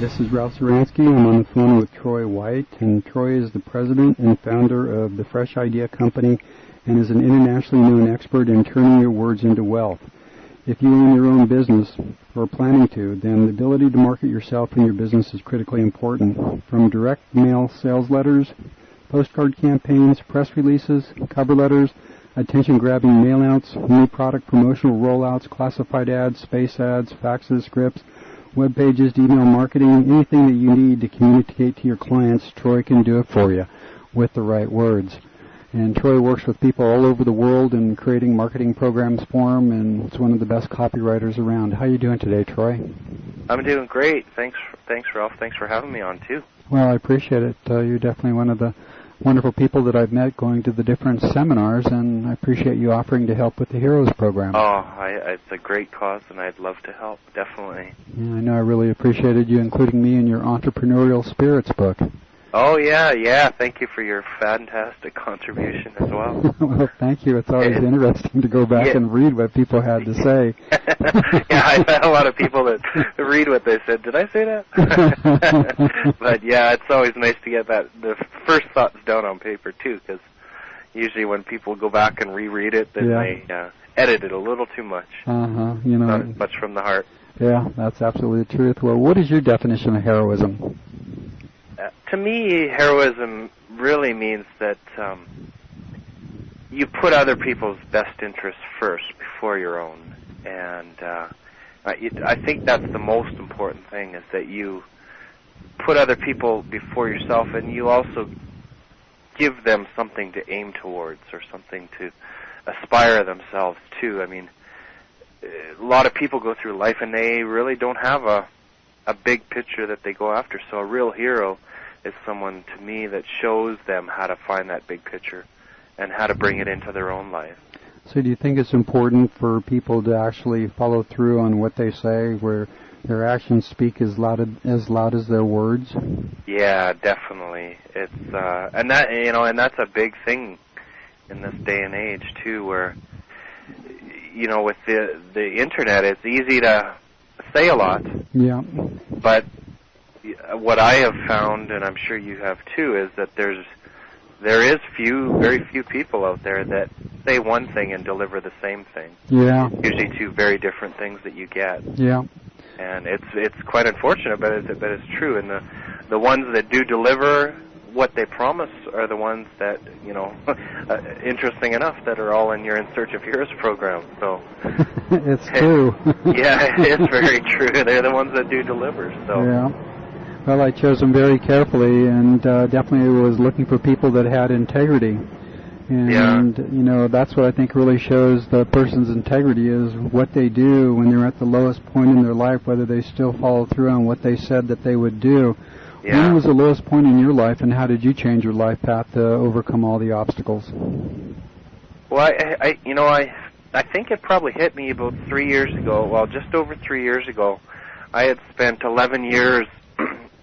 This is Ralph Zuranski. I'm on the phone with Troy White, and Troy is the president and founder of the Fresh Idea Company and is an internationally known expert in turning your words into wealth. If you own your own business, or planning to, then the ability to market yourself and your business is critically important. From direct mail sales letters, postcard campaigns, press releases, cover letters, attention-grabbing mail-outs, new product promotional rollouts, classified ads, space ads, faxes, scripts, web pages, email marketing, anything that you need to communicate to your clients, Troy can do it for you with the right words. And Troy works with people all over the world in creating marketing programs for them, and it's one of the best copywriters around. How are you doing today, Troy? I'm doing great. Thanks, Ralph. Thanks for having me on, too. Well, I appreciate it. You're definitely one of the wonderful people that I've met going to the different seminars, and I appreciate you offering to help with the Heroes program. Oh, it's a great cause, and I'd love to help, definitely. Yeah, I know. I really appreciated you including me in your Entrepreneurial Spirits book. Oh, yeah. Thank you for your fantastic contribution as well. Well, thank you. It's always interesting to go back and read what people had to say. Yeah, I've had a lot of people that read what they said. Did I say that? But, yeah, it's always nice to get the first thoughts down on paper, too, because usually when people go back and reread it, then they edit it a little too much. Not as much from the heart. Yeah, that's absolutely the truth. Well, what is your definition of heroism? To me, heroism really means that you put other people's best interests first before your own. And I think that's the most important thing, is that you put other people before yourself, and you also give them something to aim towards or something to aspire themselves to. I mean, a lot of people go through life and they really don't have a big picture that they go after. So a real hero is someone, to me, that shows them how to find that big picture and how to bring it into their own life. So do you think it's important for people to actually follow through on what they say, where their actions speak as loud as their words? Yeah, definitely. It's and that's a big thing in this day and age too, where with the internet, it's easy to say a lot. Yeah. But what I have found, and I'm sure you have too, is that there is very few people out there that say one thing and deliver the same thing. Yeah. Usually two very different things that you get. Yeah. And it's quite unfortunate, but it's true. And the ones that do deliver what they promise are the ones that, interesting enough, that are all in your In Search of Heroes program. So it's true. Yeah, it's very true. They're the ones that do deliver. So. Yeah. Well, I chose them very carefully, and definitely was looking for people that had integrity. And, that's what I think really shows the person's integrity, is what they do when they're at the lowest point in their life, whether they still follow through on what they said that they would do. Yeah. When was the lowest point in your life, and how did you change your life path to overcome all the obstacles? Well, I think it probably hit me about 3 years ago. Well, just over 3 years ago. I had spent 11 years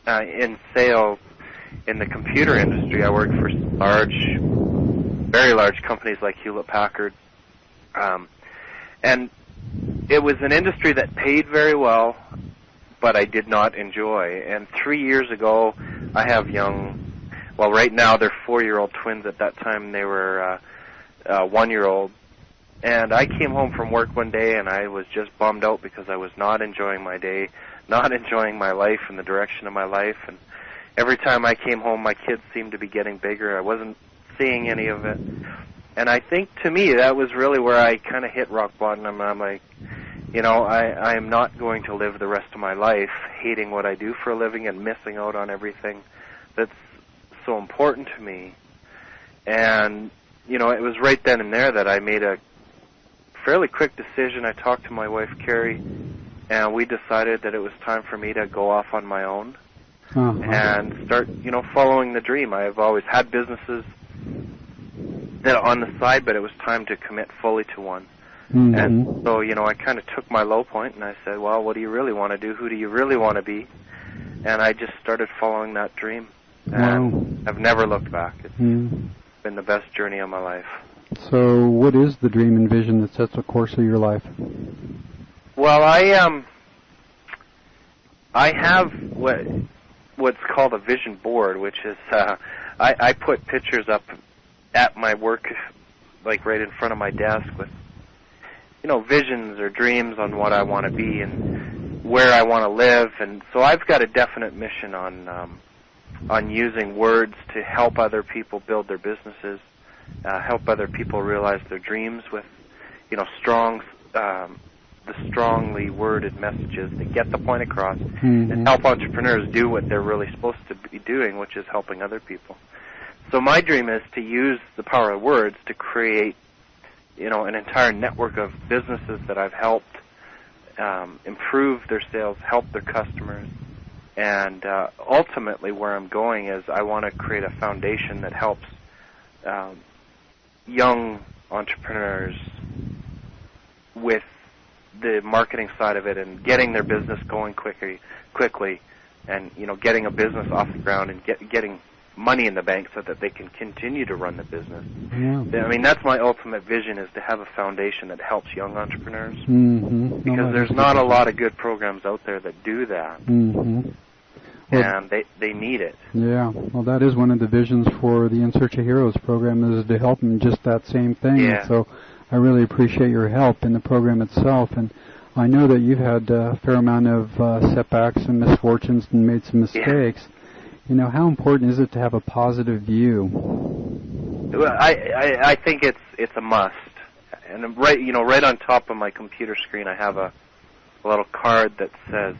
in sales in the computer industry. I worked for very large companies like Hewlett-Packard, and it was an industry that paid very well, but I did not enjoy. And 3 years ago, I have right now they're 4-year-old twins. At that time, they were 1-year-old. And I came home from work one day, and I was just bummed out because I was not enjoying my day, not enjoying my life and the direction of my life. And every time I came home, my kids seemed to be getting bigger. I wasn't seeing any of it. And I think, to me, that was really where I kind of hit rock bottom. I'm like, I am not going to live the rest of my life hating what I do for a living and missing out on everything that's so important to me. And, it was right then and there that I made a fairly quick decision. I talked to my wife, Carrie, and we decided that it was time for me to go off on my own and start, following the dream. I've always had businesses that on the side, but it was time to commit fully to one. Mm-hmm. And so, I kind of took my low point and I said, well, what do you really want to do? Who do you really want to be? And I just started following that dream. And I've never looked back. It's been the best journey of my life. So what is the dream and vision that sets the course of your life? Well, I have what's called a vision board, which is I put pictures up at my work, like right in front of my desk, with visions or dreams on what I want to be and where I want to live. And so I've got a definite mission on using words to help other people build their businesses, help other people realize their dreams with the strongly worded messages that get the point across, and help entrepreneurs do what they're really supposed to be doing, which is helping other people. So my dream is to use the power of words to create, an entire network of businesses that I've helped improve their sales, help their customers, and ultimately where I'm going is I want to create a foundation that helps young entrepreneurs with the marketing side of it and getting their business going quickly, and getting a business off the ground and getting money in the bank so that they can continue to run the business. Yeah. I mean, that's my ultimate vision, is to have a foundation that helps young entrepreneurs, because there's not a lot of good programs out there that do that, and they need it. Yeah, well, that is one of the visions for the In Search of Heroes program, is to help them just that same thing. Yeah. So I really appreciate your help in the program itself, and I know that you've had a fair amount of setbacks and misfortunes and made some mistakes. Yeah. How important is it to have a positive view? Well, I think it's a must. And right on top of my computer screen, I have a little card that says,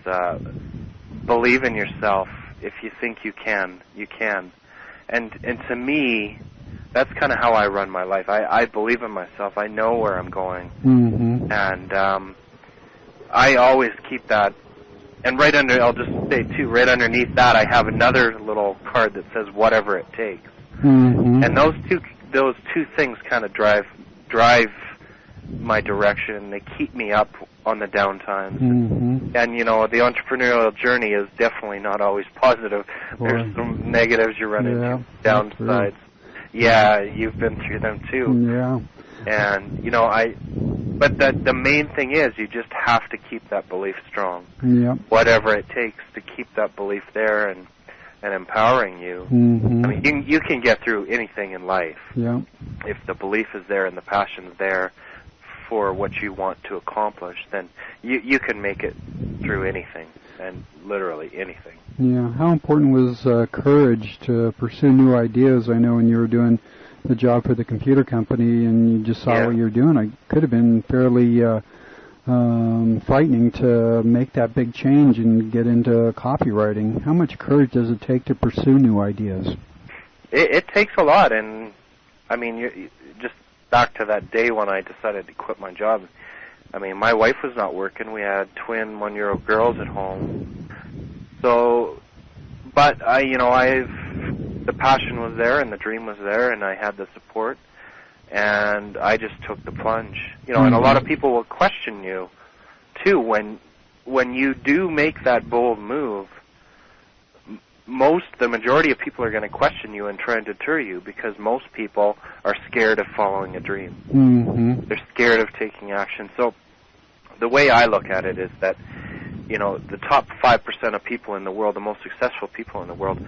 "Believe in yourself. If you think you can, you can." And to me, that's kind of how I run my life. I believe in myself. I know where I'm going, and I always keep that. And I'll just say too, right underneath that, I have another little card that says "Whatever it takes." And those two things kind of drive my direction. They keep me up on the down times. And the entrepreneurial journey is definitely not always positive. There's some negatives you run into, downsides. Yeah, you've been through them too. Yeah. And but the main thing is you just have to keep that belief strong. Yeah. Whatever it takes to keep that belief there and empowering you. I mean, you can get through anything in life. Yeah. If the belief is there and the passion is there for what you want to accomplish, then you can make it through anything, and literally anything. Yeah. How important was courage to pursue new ideas? I know when you were doing the job for the computer company and you just saw what you were doing, it could have been fairly frightening to make that big change and get into copywriting. How much courage does it take to pursue new ideas? It takes a lot, and I mean, you just back to that day when I decided to quit my job. I mean, my wife was not working. We had twin 1-year-old girls at home. So, but the passion was there and the dream was there, and I had the support, and I just took the plunge. And a lot of people will question you too when you do make that bold move. The majority of people are going to question you and try and deter you, because most people are scared of following a dream. They're scared of taking action. So the way I look at it is that the top 5% of people in the world, the most successful people in the world,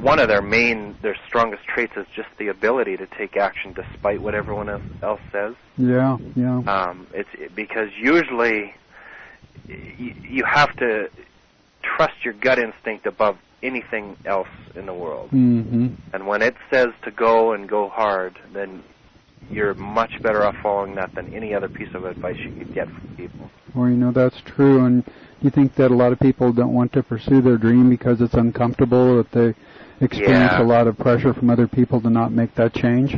one of their strongest traits is just the ability to take action despite what everyone else says. Yeah. It's because usually you have to trust your gut instinct above anything else in the world. And when it says to go and go hard, then you're much better off following that than any other piece of advice you could get from people. Well, that's true. And you think that a lot of people don't want to pursue their dream because it's uncomfortable, that they experience a lot of pressure from other people to not make that change?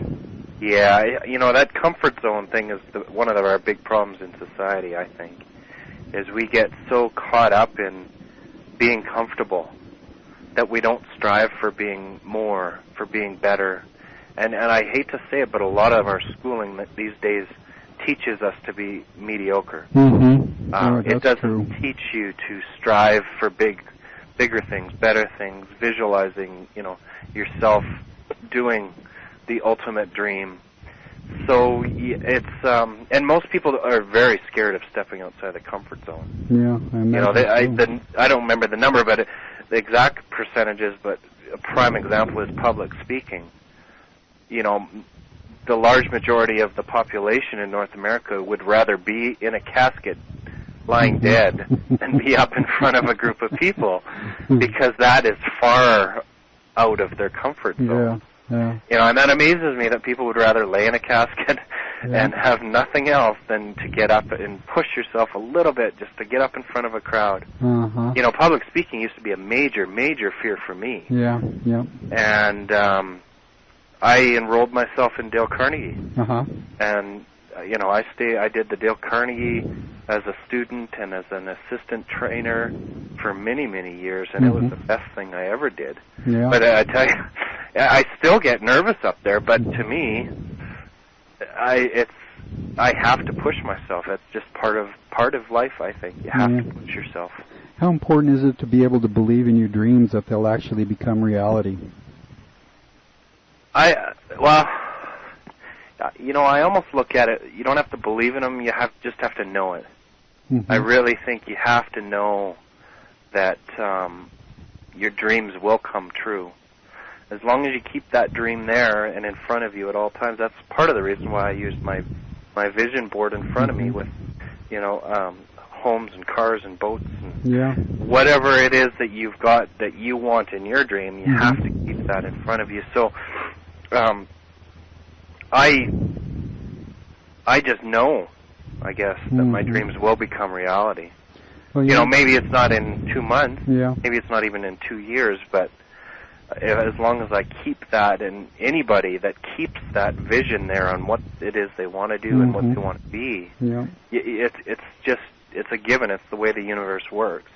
Yeah, that comfort zone thing is one of our big problems in society, I think, is we get so caught up in being comfortable that we don't strive for being more, for being better. And I hate to say it, but a lot of our schooling these days teaches us to be mediocre. It doesn't teach you to strive for bigger things, better things, visualizing, yourself doing the ultimate dream. it's and most people are very scared of stepping outside the comfort zone. Yeah, I imagine I don't remember the number, but the exact percentages. But a prime example is public speaking. The large majority of the population in North America would rather be in a casket lying dead than be up in front of a group of people, because that is far out of their comfort zone. Yeah. And that amazes me that people would rather lay in a casket and have nothing else than to get up and push yourself a little bit just to get up in front of a crowd. Public speaking used to be a major, major fear for me. Yeah. And I enrolled myself in Dale Carnegie. And I did the Dale Carnegie as a student and as an assistant trainer for many, many years, and it was the best thing I ever did. Yeah. But I tell you, I still get nervous up there, but to me, I have to push myself. That's just part of life, I think. You have to push yourself. How important is it to be able to believe in your dreams that they'll actually become reality? I almost look at it, you don't have to believe in them, just have to know it. I really think you have to know that your dreams will come true. As long as you keep that dream there and in front of you at all times, that's part of the reason why I used my vision board in front of me with, homes and cars and boats and whatever it is that you've got that you want in your dream, you have to keep that in front of you. So, I just know, I guess, that my dreams will become reality. Well, maybe it's not in 2 months, maybe it's not even in 2 years, but as long as I keep that, and anybody that keeps that vision there on what it is they want to do and what they want to be, it's a given. It's the way the universe works.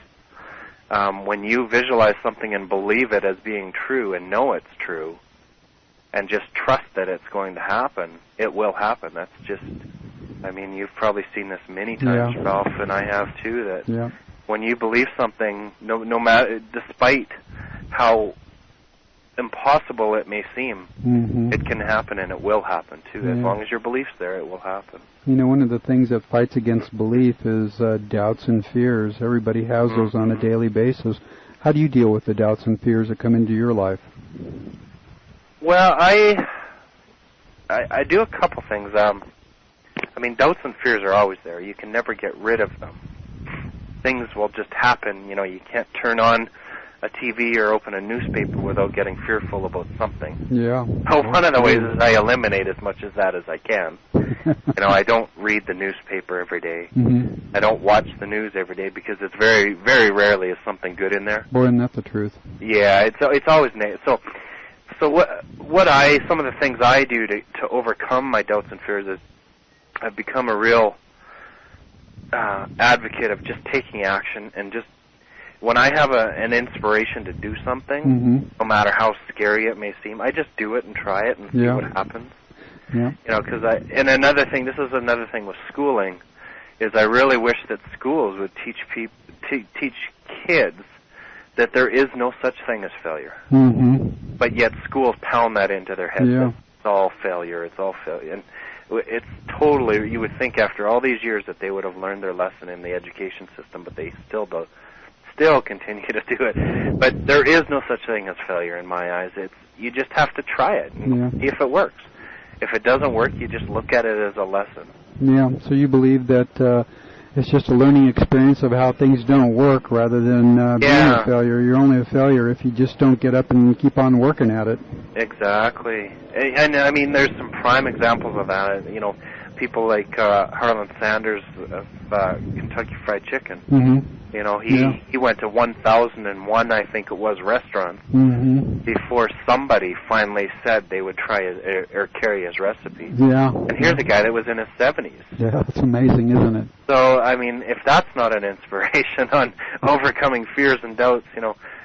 When you visualize something and believe it as being true and know it's true, and just trust that it's going to happen, it will happen. That's just, you've probably seen this many times, Ralph, and I have too, that when you believe something, no matter, despite how impossible it may seem, it can happen, and it will happen too. As long as your belief's there, it will happen. One of the things that fights against belief is doubts and fears. Everybody has those on a daily basis. How do you deal with the doubts and fears that come into your life? Well, I do a couple things. Doubts and fears are always there. You can never get rid of them. Things will just happen. You can't turn on a TV or open a newspaper without getting fearful about something. Yeah. So one of the ways is I eliminate as much of that as I can. I don't read the newspaper every day. I don't watch the news every day because it's very, very rarely is something good in there. Boy, isn't that the truth? Yeah, it's always negative. So some of the things I do to overcome my doubts and fears is I've become a real advocate of just taking action, and just when I have an inspiration to do something, no matter how scary it may seem, I just do it and try it and see what happens. Yeah. And another thing, this is another thing with schooling, is I really wish that schools would teach kids that there is no such thing as failure. But yet schools pound that into their heads. That it's all failure, And it's totally, you would think after all these years that they would have learned their lesson in the education system, but they still continue to do it. But there is no such thing as failure in my eyes. You just have to try it and see if it works. If it doesn't work, you just look at it as a lesson. Yeah, so you believe that it's just a learning experience of how things don't work rather than being a failure. You're only a failure if you just don't get up and keep on working at it. Exactly. And there's some prime examples of that. People like Harlan Sanders of Kentucky Fried Chicken. He went to 1,001, I think it was, restaurants before somebody finally said they would try or carry his recipe. Yeah. And here's a guy that was in his 70s. Yeah, that's amazing, isn't it? So, if that's not an inspiration on overcoming fears and doubts,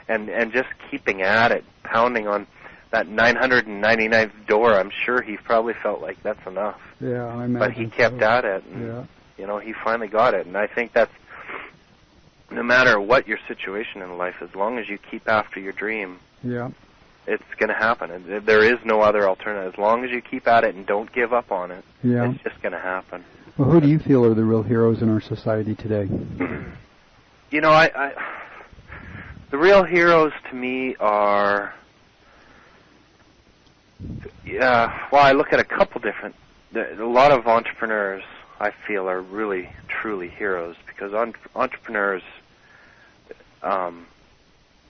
and just keeping at it, pounding on that 999th door, I'm sure he probably felt like that's enough. Yeah, I imagine. But he kept at it, and, he finally got it. And I think that's, no matter what your situation in life, as long as you keep after your dream, it's going to happen. And there is no other alternative. As long as you keep at it and don't give up on it, it's just going to happen. Well, who do you feel are the real heroes in our society today? You know, the real heroes to me are, well, I look at a couple different, a lot of entrepreneurs I feel are really, truly heroes, because entrepreneurs,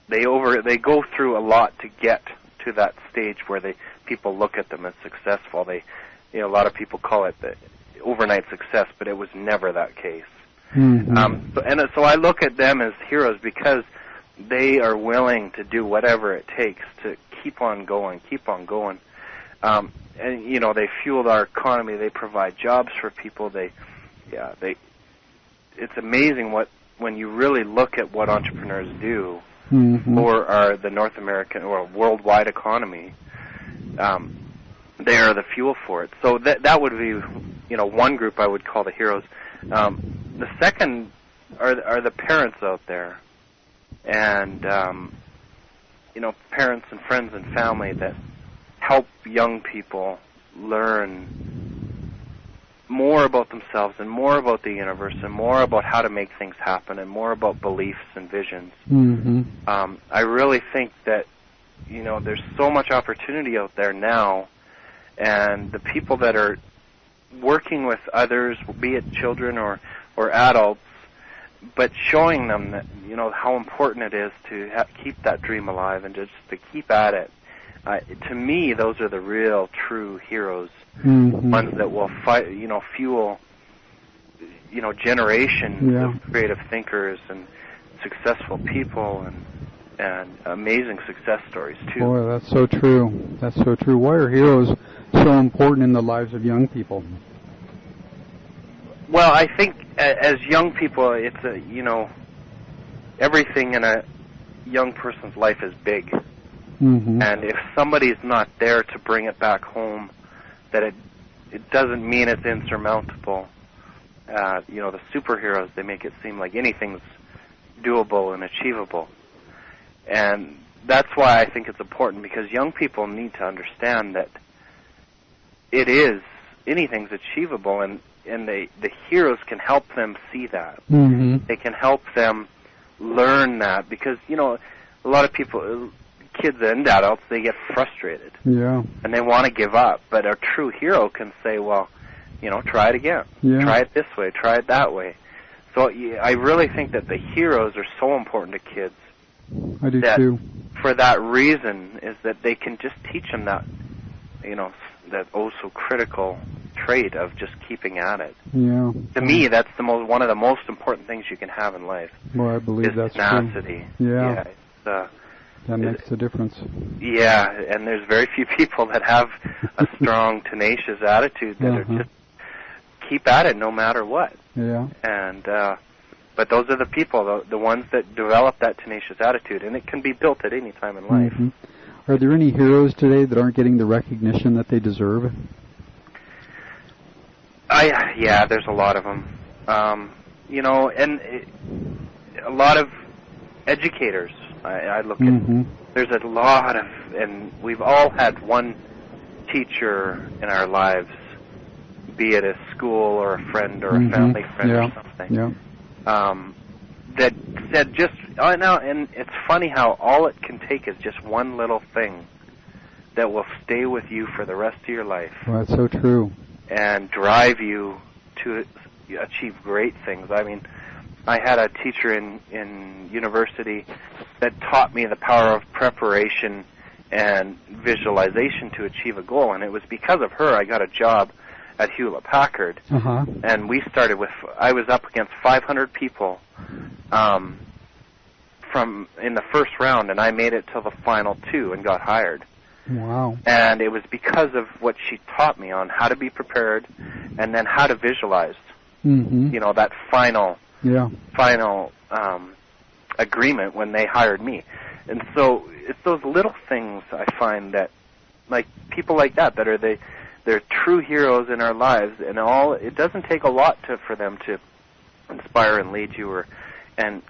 they go through a lot to get to that stage where people look at them as successful. A lot of people call it the overnight success, but it was never that case. Mm-hmm. So I look at them as heroes because they are willing to do whatever it takes to keep on going. And they fuel our economy. They provide jobs for people. It's amazing when you really look at what entrepreneurs do for the North American or worldwide economy. They are the fuel for it. So that would be, one group I would call the heroes. The second are the parents out there, and parents and friends and family that help young people learn more about themselves and more about the universe and more about how to make things happen and more about beliefs and visions. I really think that there's so much opportunity out there now, and the people that are working with others, be it children or adults, but showing them that how important it is to keep that dream alive and just to keep at it. To me, those are the real, true heroes, ones that will fuel, generations of creative thinkers and successful people and amazing success stories too. Boy, that's so true. That's so true. Why are heroes so important in the lives of young people? Well, I think as young people, it's everything in a young person's life is big. And if somebody's not there to bring it back home, that it doesn't mean it's insurmountable. The superheroes, they make it seem like anything's doable and achievable. And that's why I think it's important, because young people need to understand that anything's achievable, and the heroes can help them see that. They can help them learn that, because, a lot of people, kids and adults, they get frustrated. And they want to give up. But a true hero can say, well, try it again. Try it this way. Try it that way. So I really think that the heroes are so important to kids. I do too. For that reason, is that they can just teach them that, that so critical trait of just keeping at it. To me, that's one of the most important things you can have in life. Well, I believe that's tenacity. True. That makes a difference. Yeah, and there's very few people that have a strong, tenacious attitude that are just keep at it no matter what. And but those are the people, the ones that develop that tenacious attitude, and it can be built at any time in life. Are there any heroes today that aren't getting the recognition that they deserve? There's a lot of them. And a lot of educators. I look at, there's a lot of, and we've all had one teacher in our lives, be it a school or a friend or a family friend or something, that said and it's funny how all it can take is just one little thing that will stay with you for the rest of your life. Well, that's so true. And drive you to achieve great things. I mean, I had a teacher in university that taught me the power of preparation and visualization to achieve a goal, and it was because of her I got a job at Hewlett-Packard. And we started I was up against 500 people from in the first round, and I made it till the final 2 and got hired. Wow. And it was because of what she taught me on how to be prepared and then how to visualize, that final agreement when they hired me. And so it's those little things I find that, like, people like that are they're true heroes in our lives, and it doesn't take a lot for them to inspire and lead you and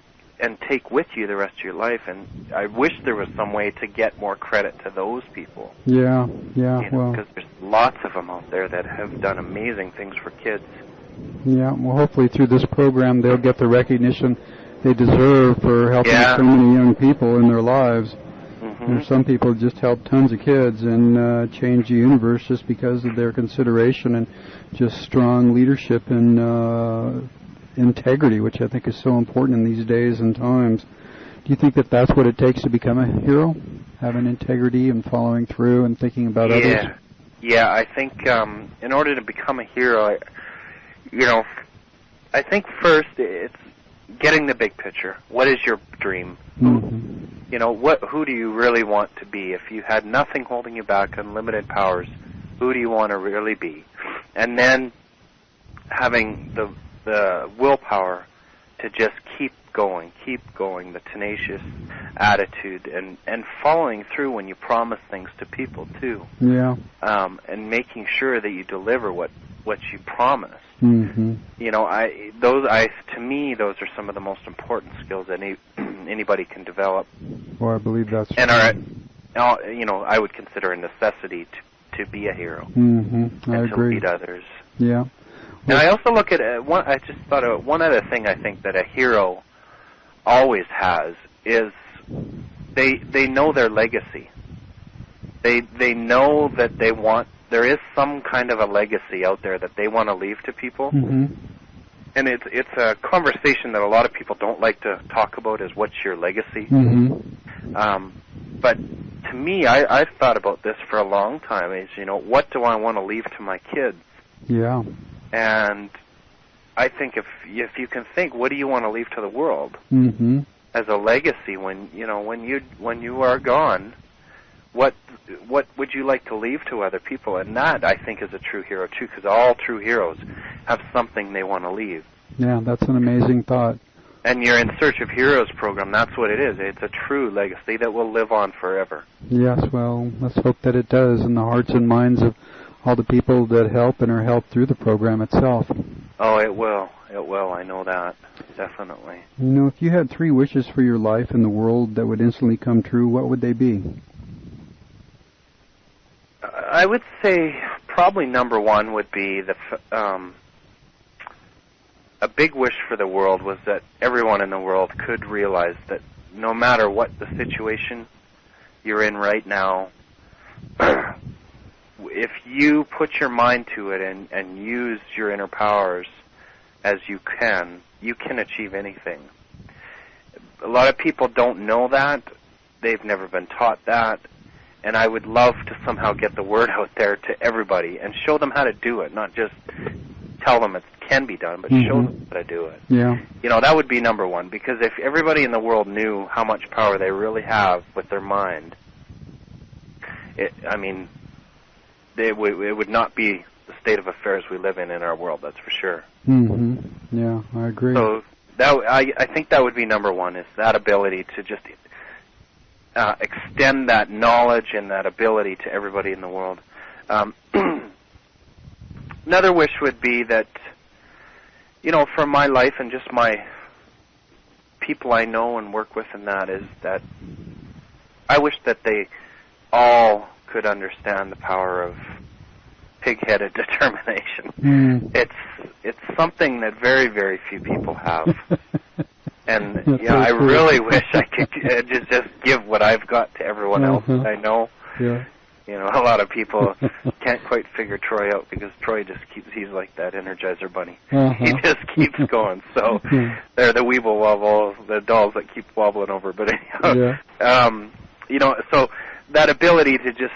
and take with you the rest of your life. And I wish there was some way to get more credit to those people. Yeah, Because there's lots of them out there that have done amazing things for kids. Yeah, well, hopefully through this program they'll get the recognition they deserve for helping so many young people in their lives. There's some people just help tons of kids and change the universe just because of their consideration and just strong leadership and integrity, which I think is so important in these days and times. Do you think that that's what it takes to become a hero? Having integrity and following through and thinking about others? Yeah, I think in order to become a hero, I think first it's getting the big picture. What is your dream? Who do you really want to be? If you had nothing holding you back, unlimited powers, who do you want to really be? And then having the willpower to just keep going, the tenacious attitude, and following through when you promise things to people too. Yeah. And making sure that you deliver what you promise. To me, those are some of the most important skills that anybody can develop. Well, I believe that's and I would consider a necessity to be a hero and I agree. To lead others. Yeah. And I also look at I just thought of one other thing I think that a hero always has is they know their legacy. They know that there is some kind of a legacy out there that they want to leave to people. And it's a conversation that a lot of people don't like to talk about, is what's your legacy. But to me, I've thought about this for a long time, is, what do I want to leave to my kids? Yeah. And I think if you can think, what do you want to leave to the world as a legacy when you are gone? What would you like to leave to other people? And that, I think, is a true hero too, because all true heroes have something they want to leave. Yeah, that's an amazing thought. And your In Search of Heroes program, that's what it is. It's a true legacy that will live on forever. Yes, well, let's hope that it does in the hearts and minds of all the people that help and are helped through the program itself. Oh, it will. It will. I know that. Definitely. If you had 3 wishes for your life in the world that would instantly come true, what would they be? I would say probably number one would be a big wish for the world was that everyone in the world could realize that no matter what the situation you're in right now, if you put your mind to it and use your inner powers as you can achieve anything. A lot of people don't know that. They've never been taught that. And I would love to somehow get the word out there to everybody and show them how to do it, not just tell them it can be done, but show them how to do it. Yeah. That would be number one, because if everybody in the world knew how much power they really have with their mind, it would not be the state of affairs we live in our world, that's for sure. Yeah, I agree. So I think that would be number one, is that ability to just extend that knowledge and that ability to everybody in the world. Another wish would be that, for my life and just my people I know and work with, and that is that I wish that they all could understand the power of pig-headed determination. It's something that very, very few people have. And I really wish I could just give what I've got to everyone else that I know. Yeah. A lot of people can't quite figure Troy out, because Troy just he's like that Energizer bunny. He just keeps going. So they're the Weeble Wobble, the dolls that keep wobbling over. But anyhow, so that ability to just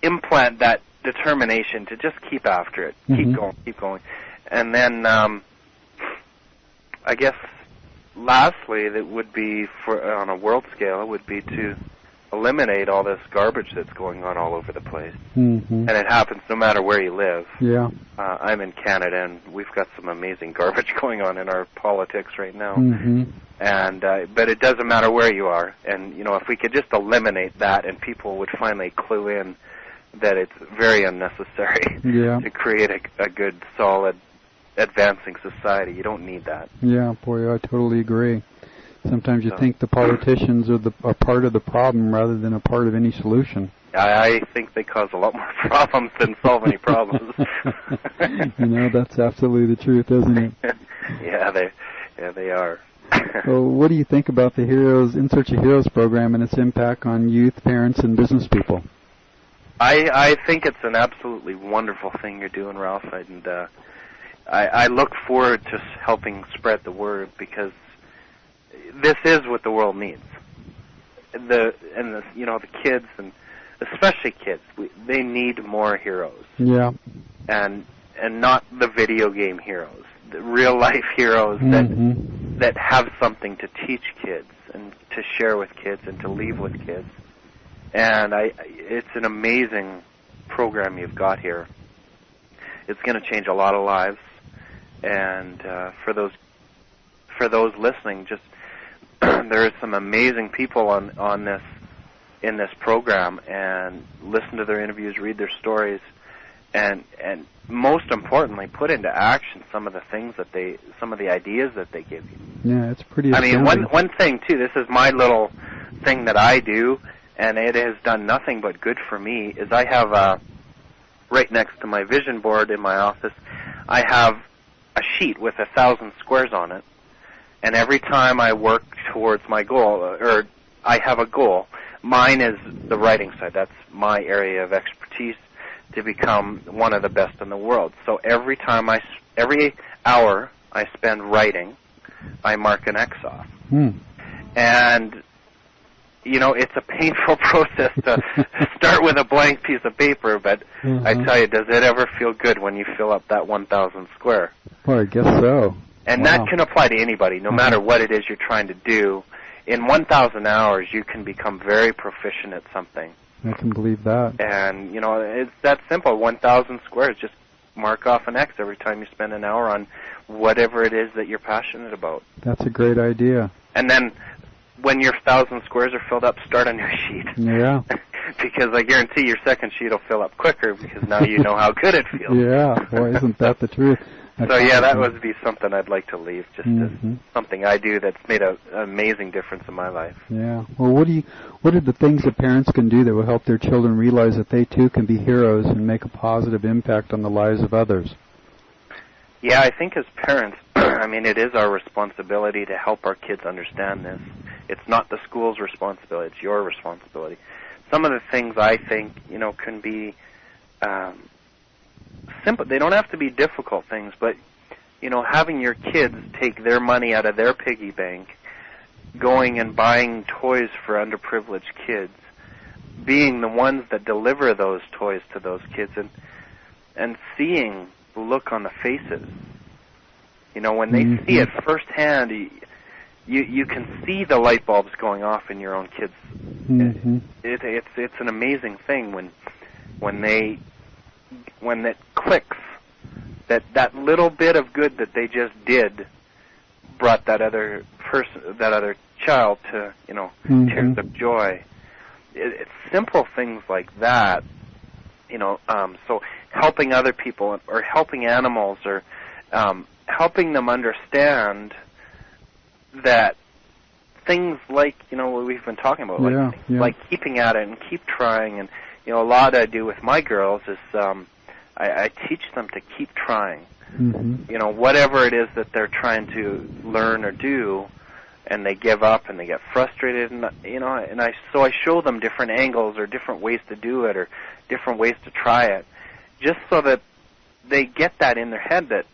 implant that determination to just keep after it, keep going. And then I guess lastly, that would be on a world scale, it would be to eliminate all this garbage that's going on all over the place. And it happens no matter where you live. Yeah. I'm in Canada, and we've got some amazing garbage going on in our politics right now. And but it doesn't matter where you are. And if we could just eliminate that, and people would finally clue in that it's very unnecessary to create a good, solid, advancing society. You don't need that. Yeah, boy, I totally agree. Sometimes you think the politicians are part of the problem rather than a part of any solution. I think they cause a lot more problems than solve any problems. That's absolutely the truth, isn't it? Yeah, they are. So what do you think about the In Search of Heroes program and its impact on youth, parents, and business people? I think it's an absolutely wonderful thing you're doing, Ralph, and I look forward to helping spread the word, because this is what the world needs. The kids, and especially kids, they need more heroes. Yeah. And not the video game heroes, the real life heroes that have something to teach kids and to share with kids and to leave with kids. And it's an amazing program you've got here. It's going to change a lot of lives. And for those listening, just there are some amazing people in this program, and listen to their interviews, read their stories, and most importantly, put into action some of the ideas that they give you. Yeah, it's pretty. I mean, one thing too. This is my little thing that I do, and it has done nothing but good for me. Is I have right next to my vision board in my office, I have a sheet with 1,000 squares on it, and every time I work towards my goal, or I have a goal, mine is the writing side. That's my area of expertise, to become one of the best in the world. So every hour I spend writing, I mark an X off. And it's a painful process to start with a blank piece of paper, but I tell you, does it ever feel good when you fill up that 1,000 square? Well, I guess so. And that can apply to anybody, no matter what it is you're trying to do. In 1,000 hours, you can become very proficient at something. I can believe that. And, it's that simple. 1,000 squares, just mark off an X every time you spend an hour on whatever it is that you're passionate about. That's a great idea. And then when your 1,000 squares are filled up, start a new sheet. Yeah. Because I guarantee your second sheet will fill up quicker, because now you know how good it feels. Yeah, boy, isn't that the truth? So yeah, that would be something I'd like to leave, just as something I do that's made an amazing difference in my life. Yeah. Well, what are the things that parents can do that will help their children realize that they too can be heroes and make a positive impact on the lives of others? Yeah, I think as parents, it is our responsibility to help our kids understand this. It's not the school's responsibility; it's your responsibility. Some of the things I think can be simple. They don't have to be difficult things, but having your kids take their money out of their piggy bank, going and buying toys for underprivileged kids, being the ones that deliver those toys to those kids, and seeing the look on the faces. When they see it firsthand, you can see the light bulbs going off in your own kids. It's an amazing thing when it clicks that little bit of good that they just did brought that other child to tears of joy. It's simple things like that, so helping other people or helping animals or helping them understand that things like what we've been talking about, like keeping at it and keep trying, and a lot I do with my girls is I teach them to keep trying. Whatever it is that they're trying to learn or do, and they give up and they get frustrated, and I show them different angles or different ways to do it or different ways to try it, just so that they get that in their head that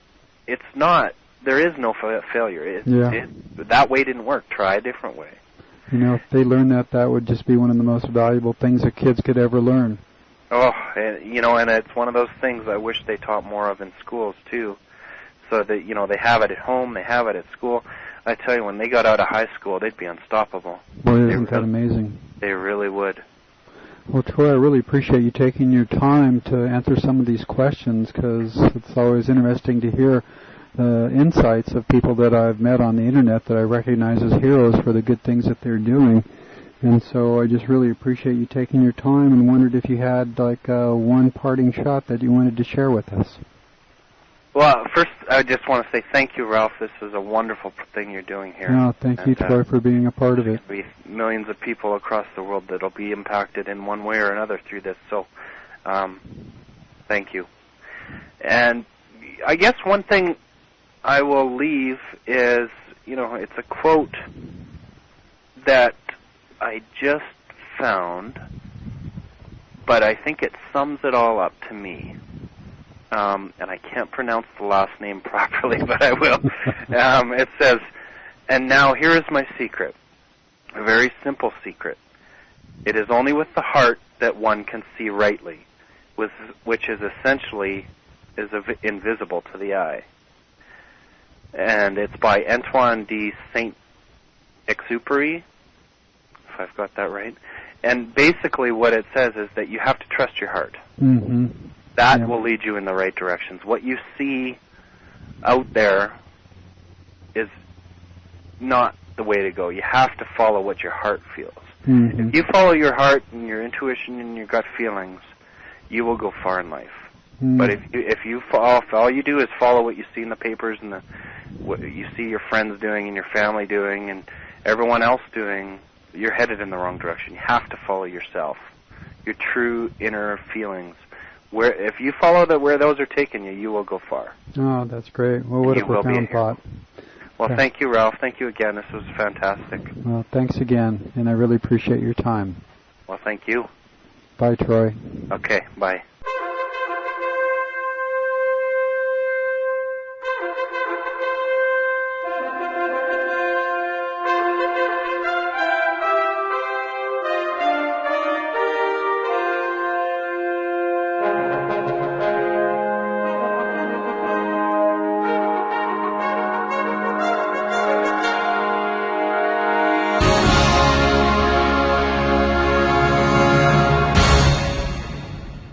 there is no failure. That way didn't work. Try a different way. If they learn that would just be one of the most valuable things that kids could ever learn. Oh, and it's one of those things I wish they taught more of in schools too, so that they have it at home, they have it at school. I tell you, when they got out of high school, they'd be unstoppable. Boy, isn't that amazing? They really would. Well, Troy, I really appreciate you taking your time to answer some of these questions, because it's always interesting to hear insights of people that I've met on the internet that I recognize as heroes for the good things that they're doing. And so I just really appreciate you taking your time, and wondered if you had one parting shot that you wanted to share with us. Well, first, I just want to say thank you, Ralph. This is a wonderful thing you're doing here. No, thank you, Troy, for being a part of it. There'll be millions of people across the world that will be impacted in one way or another through this. So, thank you. And I guess one thing I will leave is, it's a quote that I just found, but I think it sums it all up to me. And I can't pronounce the last name properly, but I will. It says, "And now here is my secret, a very simple secret. It is only with the heart that one can see rightly, which is essentially invisible to the eye." And it's by Antoine de Saint-Exupéry, if I've got that right. And basically what it says is that you have to trust your heart. Mm-hmm. That will lead you in the right directions. What you see out there is not the way to go. You have to follow what your heart feels. Mm-hmm. If you follow your heart and your intuition and your gut feelings, you will go far in life. Mm-hmm. But if all you do is follow what you see in the papers and what you see your friends doing and your family doing and everyone else doing, you're headed in the wrong direction. You have to follow yourself, your true inner feelings. If you follow where those are taking you, you will go far. Oh, that's great. Well, what a profound thought. Well, thank you, Ralph. Thank you again. This was fantastic. Well, thanks again, and I really appreciate your time. Well, thank you. Bye, Troy. Okay, bye.